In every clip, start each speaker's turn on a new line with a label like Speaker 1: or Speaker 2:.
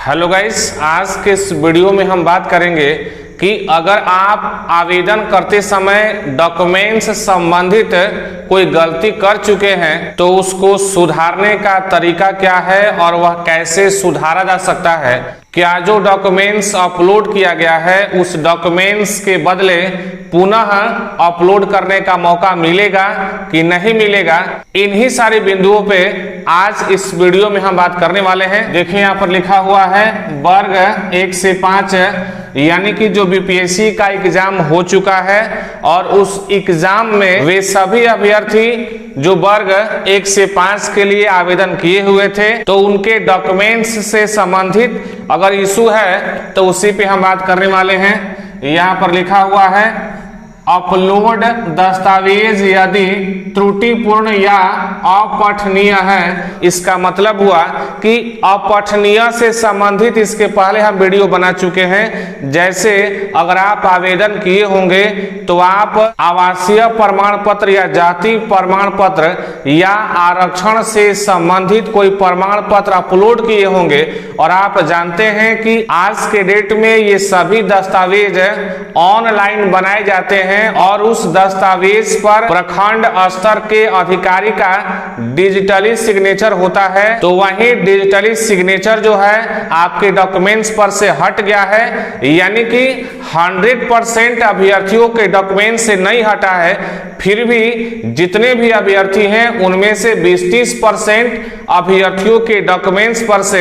Speaker 1: Hello guys, आज के इस वीडियो में हम बात करेंगे कि अगर आप आवेदन करते समय डॉक्यूमेंट्स संबंधित कोई गलती कर चुके हैं तो उसको सुधारने का तरीका क्या है और वह कैसे सुधारा जा सकता है। क्या जो डॉक्यूमेंट्स अपलोड किया गया है उस डॉक्यूमेंट्स के बदले पुनः अपलोड करने का मौका मिलेगा कि नहीं मिलेगा, इन्हीं सारे बिंदुओं पे आज इस वीडियो में हम बात करने वाले हैं। देखिए यहाँ पर लिखा हुआ है वर्ग 1 से 5, यानी कि जो बीपीएससी का एग्जाम हो चुका है और उस एग्जाम में वे सभी अभ्यर्थी जो वर्ग 1 से 5 के लिए आवेदन किए हुए थे तो उनके डॉक्यूमेंट्स से संबंधित अगर इशू है तो उसी पे हम बात करने वाले हैं। यहाँ पर लिखा हुआ है अपलोड दस्तावेज यदि त्रुटिपूर्ण या अपठनीय है। इसका मतलब हुआ कि अपठनीय से संबंधित इसके पहले हम वीडियो बना चुके हैं। जैसे अगर आप आवेदन किए होंगे तो आप आवासीय प्रमाण पत्र या जाति प्रमाण पत्र या आरक्षण से संबंधित कोई प्रमाण पत्र अपलोड किए होंगे और आप जानते हैं कि आज के डेट में ये सभी दस्तावेज ऑनलाइन बनाए जाते हैं और उस दस्तावेज पर प्रखंड स्तर के अधिकारी का डिजिटली सिग्नेचर होता है। तो वही डिजिटली सिग्नेचर जो है आपके डॉक्यूमेंट्स पर से हट गया है, यानी कि 100% अभ्यर्थियों के डॉक्यूमेंट से नहीं हटा है। फिर भी जितने भी अभ्यर्थी हैं उनमें से 20-30% अभ्यर्थियों के डॉक्यूमेंट्स पर से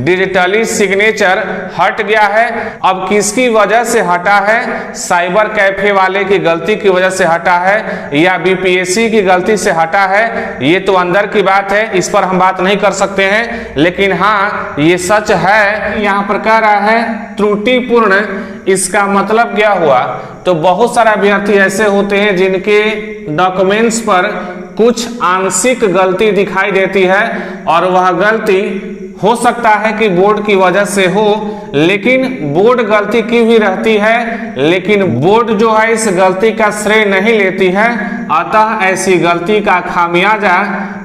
Speaker 1: डिजिटली सिग्नेचर हट गया है। अब किसकी वजह से हटा है? साइबर कैफे वाले की गलती की वजह से हटा है या बीपीएससी की गलती से हटा है, ये तो अंदर की बात है, इस पर हम बात नहीं कर सकते हैं। लेकिन हाँ, ये सच है। यहाँ पर कह रहा है त्रुटिपूर्ण, इसका मतलब क्या हुआ? तो बहुत सारे अभ्यर्थी ऐसे होते हैं जिनके डॉक्यूमेंट्स पर कुछ आंशिक गलती दिखाई देती है और वह गलती हो सकता है कि बोर्ड की वजह से हो, लेकिन बोर्ड गलती की भी रहती है, लेकिन बोर्ड जो है इस गलती का श्रेय नहीं लेती है। अतः ऐसी गलती का खामियाजा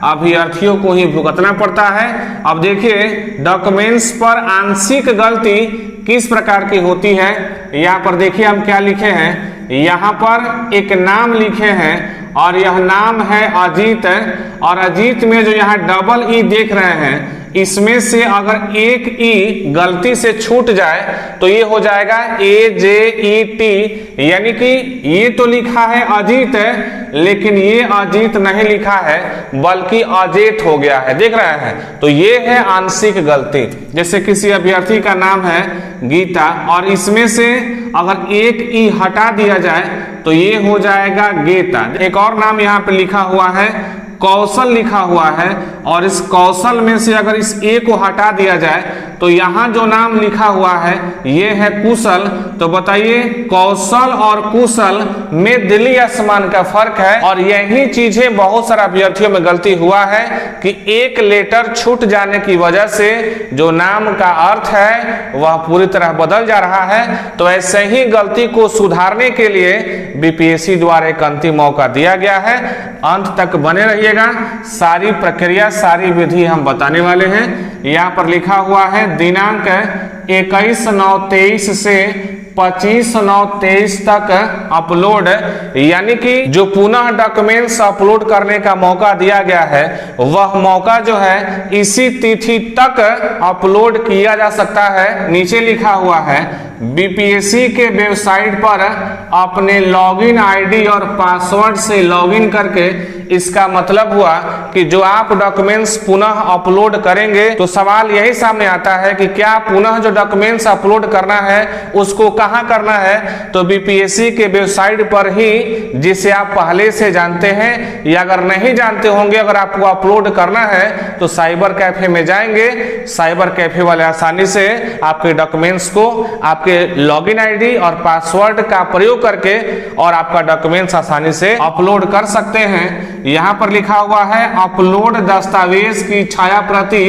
Speaker 1: अभ्यर्थियों को ही भुगतना पड़ता है। अब देखिए डॉक्यूमेंट्स पर आंशिक गलती किस प्रकार की होती है। यहाँ पर देखिए हम क्या लिखे हैं, यहाँ पर एक नाम लिखे हैं और यह नाम है अजीत, और अजीत में जो यहाँ डबल ई देख रहे हैं इसमें से अगर एक ई गलती से छूट जाए तो ये हो जाएगा AJET, यानी कि ये तो लिखा है अजीत लेकिन ये अजीत नहीं लिखा है बल्कि अजेत हो गया है, देख रहे हैं। तो ये है आंशिक गलती। जैसे किसी अभ्यर्थी का नाम है गीता और इसमें से अगर एक ई हटा दिया जाए तो ये हो जाएगा गेता। एक और नाम यहाँ पे लिखा हुआ है कौशल लिखा हुआ है और इस कौशल में से अगर इस ए को हटा दिया जाए तो यहाँ जो नाम लिखा हुआ है ये है कुशल। तो बताइए कौशल और कुशल में दिल्ली आसमान का फर्क है। और यही चीजें बहुत सारे अभ्यर्थियों में गलती हुआ है कि एक लेटर छूट जाने की वजह से जो नाम का अर्थ है वह पूरी तरह बदल जा रहा है। तो ऐसे ही गलती को सुधारने के लिए बीपीएससी द्वारा एक अंतिम मौका दिया गया है। अंत तक बने रहिएगा, सारी प्रक्रिया सारी विधि हम बताने वाले हैं। यहाँ पर लिखा हुआ है दिनांक 21/9/23 से 25/9/23 तक अपलोड, यानी कि जो पुनः डॉक्यूमेंट्स अपलोड करने का मौका दिया गया है वह मौका जो है इसी तिथि तक अपलोड किया जा सकता है। नीचे लिखा हुआ है बीपीएससी के वेबसाइट पर अपने लॉगिन आईडी और पासवर्ड से लॉगिन करके, इसका मतलब हुआ कि जो आप डॉक्यूमेंट्स पुनः अपलोड करेंगे तो सवाल यही सामने आता है कि क्या पुनः जो डॉक्यूमेंट्स अपलोड करना है उसको कहां करना है? तो बीपीएससी के वेबसाइट पर ही, जिसे आप पहले से जानते हैं या अगर नहीं जानते होंगे, अगर आपको अपलोड करना है तो साइबर कैफे में जाएंगे। साइबर कैफे वाले आसानी से आपके डॉक्यूमेंट्स को आपके लॉगिन आईडी और पासवर्ड का प्रयोग करके और आपका डॉक्यूमेंट्स आसानी से अपलोड कर सकते हैं। यहाँ पर लिखा हुआ है अपलोड दस्तावेज की छाया प्रति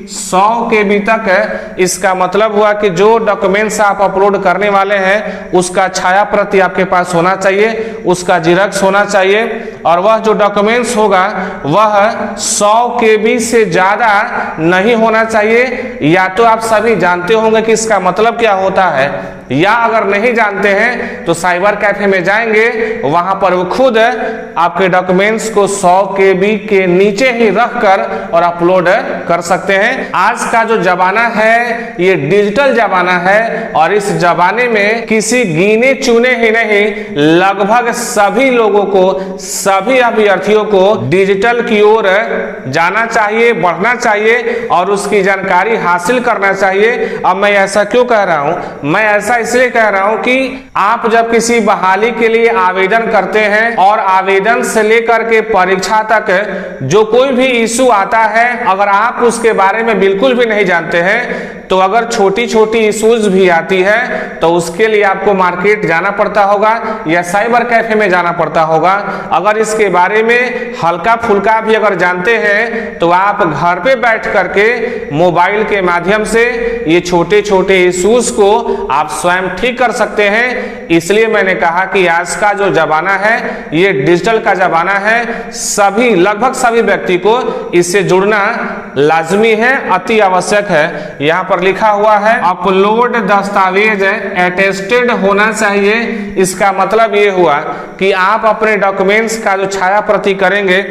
Speaker 1: 100 KB तक। इसका मतलब हुआ कि जो डॉक्यूमेंट्स आप अपलोड करने वाले हैं उसका छाया प्रति आपके पास होना चाहिए उसका जेरॉक्स होना चाहिए और वह जो डॉक्यूमेंट्स होगा वह 100 KB से ज्यादा नहीं होना चाहिए। या तो आप सभी जानते होंगे कि इसका मतलब क्या होता है, या अगर नहीं जानते हैं तो साइबर कैफे में जाएंगे, वहां पर वो खुद आपके डॉक्यूमेंट्स को 100 KB के नीचे ही रखकर और अपलोड कर सकते हैं। आज का जो जमाना है ये डिजिटल जमाना है और इस जमाने में किसी गिने चुने ही नहीं, लगभग सभी लोगों को, सभी अभ्यर्थियों को डिजिटल की ओर जाना चाहिए, बढ़ना चाहिए और उसकी जानकारी हासिल करना चाहिए। अब मैं ऐसा क्यों कह रहा हूं? मैं ऐसा इसलिए कह रहा हूं कि आप जब किसी बहाली के लिए आवेदन करते हैं और आवेदन से लेकर के परीक्षा तक जो कोई भी इशू आता है, अगर आप उसके बारे में बिल्कुल भी नहीं जानते हैं तो अगर छोटी छोटी इश्यूज भी आती है तो उसके लिए आपको मार्केट जाना पड़ता होगा या साइबर कैफे में जाना पड़ता होगा। अगर इसके बारे में हल्का फुल्का भी अगर जानते हैं तो आप घर पे बैठ करके मोबाइल के माध्यम से ये छोटे छोटे इश्यूज को आप स्वयं ठीक कर सकते हैं। इसलिए मैंने कहा कि आज का जो जमाना है ये डिजिटल का जमाना है, सभी, लगभग सभी व्यक्ति को इससे जुड़ना लाजमी है, अति आवश्यक है। यहाँ पर लिखा हुआ है अपलोड दस्तावेज अटेस्टेड होना चाहिए। इसका मतलब ये हुआ कि आप अपने डॉक्यूमेंट्स का जो छाया प्रति करेंगे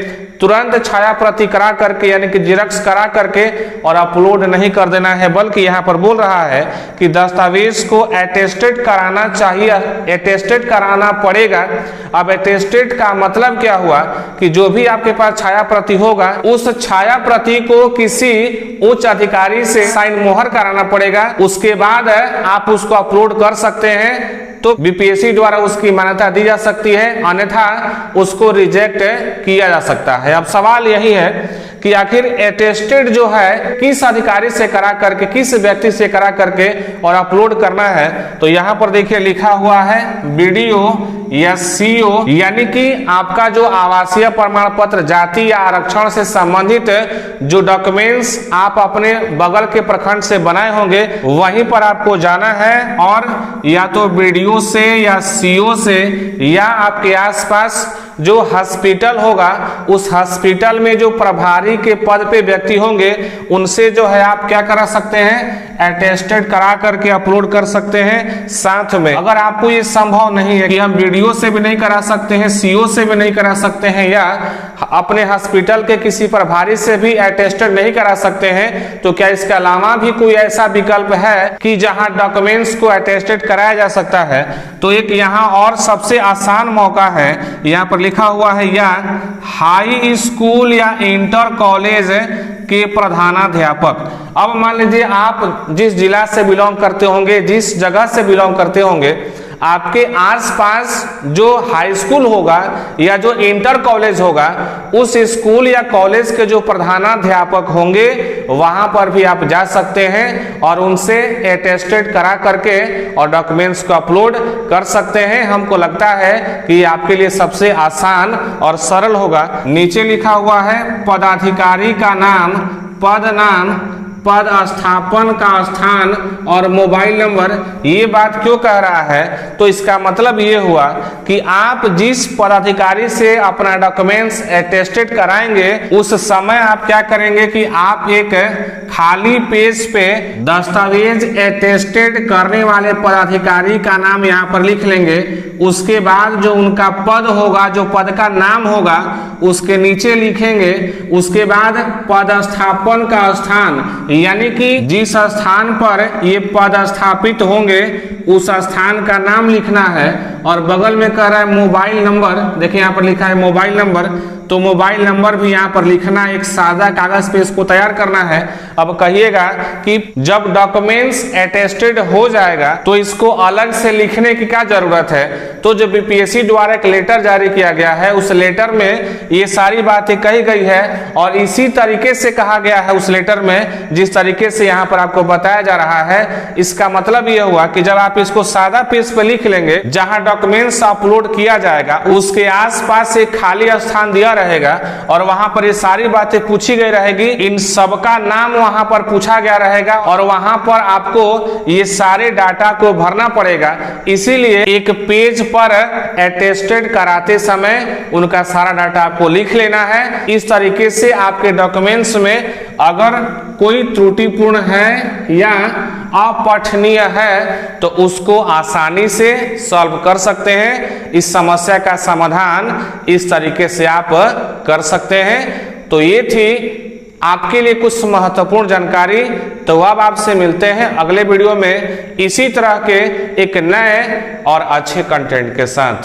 Speaker 1: तुरंत छाया प्रति करा करके यानी कि जेरॉक्स करा करके और अपलोड नहीं कर देना है, बल्कि यहाँ पर बोल रहा है कि दस्तावेज को अटेस्टेड कराना चाहिए, अटेस्टेड कराना पड़ेगा। अब अटेस्टेड का मतलब क्या हुआ कि जो भी आपके पास छाया प्रति होगा उस छाया प्रति को किसी उच्च अधिकारी से साइन मोहर कराना पड़ेगा, उसके बाद आप उसको अपलोड कर सकते हैं। तो बीपीएससी द्वारा उसकी मान्यता दी जा सकती है, अन्यथा उसको रिजेक्ट किया जा सकता है। अब सवाल यही है कि आखिर अटेस्टेड जो है किस अधिकारी से करा करके, किस व्यक्ति से करा करके और अपलोड करना है। तो यहाँ पर देखिए लिखा हुआ है बीडीओ या सीओ, यानी कि आपका जो आवासीय प्रमाण पत्र, जाति या आरक्षण से संबंधित जो डॉक्यूमेंट्स आप अपने बगल के प्रखंड से बनाए होंगे वहीं पर आपको जाना है और या तो बीडीओ से या सीओ से या आपके आसपास जो हॉस्पिटल होगा उस हॉस्पिटल में जो प्रभारी के पद पे व्यक्ति होंगे उनसे जो है आप क्या करा सकते हैं, अटेस्टेड करा करके अपलोड कर सकते हैं। साथ में अगर आपको ये संभव नहीं है कि हम वीडियो से भी नहीं करा सकते हैं, सीओ से भी नहीं करा सकते हैं या अपने हॉस्पिटल के किसी प्रभारी से भी अटेस्टेड नहीं करा सकते हैं, तो क्या इसके अलावा भी कोई ऐसा विकल्प है कि जहां डॉक्यूमेंट्स को अटेस्टेड कराया जा सकता है? तो एक यहाँ और सबसे आसान मौका है, यहाँ पर लिखा हुआ है या हाई स्कूल या इंटर कॉलेज के प्रधानाध्यापक। अब मान लीजिए आप जिस जिला से बिलोंग करते होंगे, जिस जगह से बिलोंग करते होंगे, आपके आसपास जो हाई स्कूल होगा या जो इंटर कॉलेज होगा उस स्कूल या कॉलेज के जो प्रधानाध्यापक होंगे वहां पर भी आप जा सकते हैं और उनसे अटेस्टेड करा करके और डॉक्यूमेंट्स को अपलोड कर सकते हैं। हमको लगता है कि आपके लिए सबसे आसान और सरल होगा। नीचे लिखा हुआ है पदाधिकारी का नाम, पद नाम, पद स्थापन का स्थान और मोबाइल नंबर। ये बात क्यों कह रहा है? तो इसका मतलब ये हुआ कि आप जिस पदाधिकारी से अपना डॉक्यूमेंट्स अटेस्टेड कराएंगे उस समय आप क्या करेंगे कि आप एक खाली पेज पे दस्तावेज अटेस्टेड करने वाले पदाधिकारी का नाम यहाँ पर लिख लेंगे। उसके बाद जो उनका पद होगा, जो पद का नाम होगा उसके नीचे लिखेंगे। उसके बाद पद स्थापन का स्थान, यानी कि जिस स्थान पर ये पद स्थापित होंगे उस स्थान का नाम लिखना है और बगल में कह रहा है मोबाइल नंबर। देखिए यहाँ पर लिखा है मोबाइल नंबर, तो मोबाइल नंबर भी यहाँ पर लिखना है, एक सादा कागज पे इसको तैयार करना है। अब कहिएगा कि जब डॉक्यूमेंट्स अटेस्टेड हो जाएगा तो इसको अलग से लिखने की क्या जरूरत है? तो जो बीपीएससी द्वारा एक लेटर जारी किया गया है उस लेटर में ये सारी बातें कही गई है और इसी तरीके से कहा गया है उस लेटर में जिस तरीके से यहाँ पर आपको बताया जा रहा है। इसका मतलब ये हुआ कि जब आप इसको सादा पेज पे लिख लेंगे, जहां डॉक्यूमेंट्स अपलोड किया जाएगा उसके आसपास एक खाली स्थान दिया रहेगा और वहां पर ये सारी बातें पूछी गई रहेगी, इन सबका नाम वहां पर पूछा गया रहेगा और वहां पर आपको ये सारे डाटा को भरना पड़ेगा। इसीलिए एक पेज पर अटेस्टेड कराते समय उनका सारा डाटा आपको लिख लेना है। इस तरीके से आपके डॉक्यूमेंट्स में अगर कोई त्रुटिपूर्ण है या अपठनीय है तो उसको आसानी से सॉल्व कर सकते हैं। इस समस्या का समाधान इस तरीके से आप कर सकते हैं। तो ये थी आपके लिए कुछ महत्वपूर्ण जानकारी। तो अब आपसे मिलते हैं अगले वीडियो में इसी तरह के एक नए और अच्छे कंटेंट के साथ।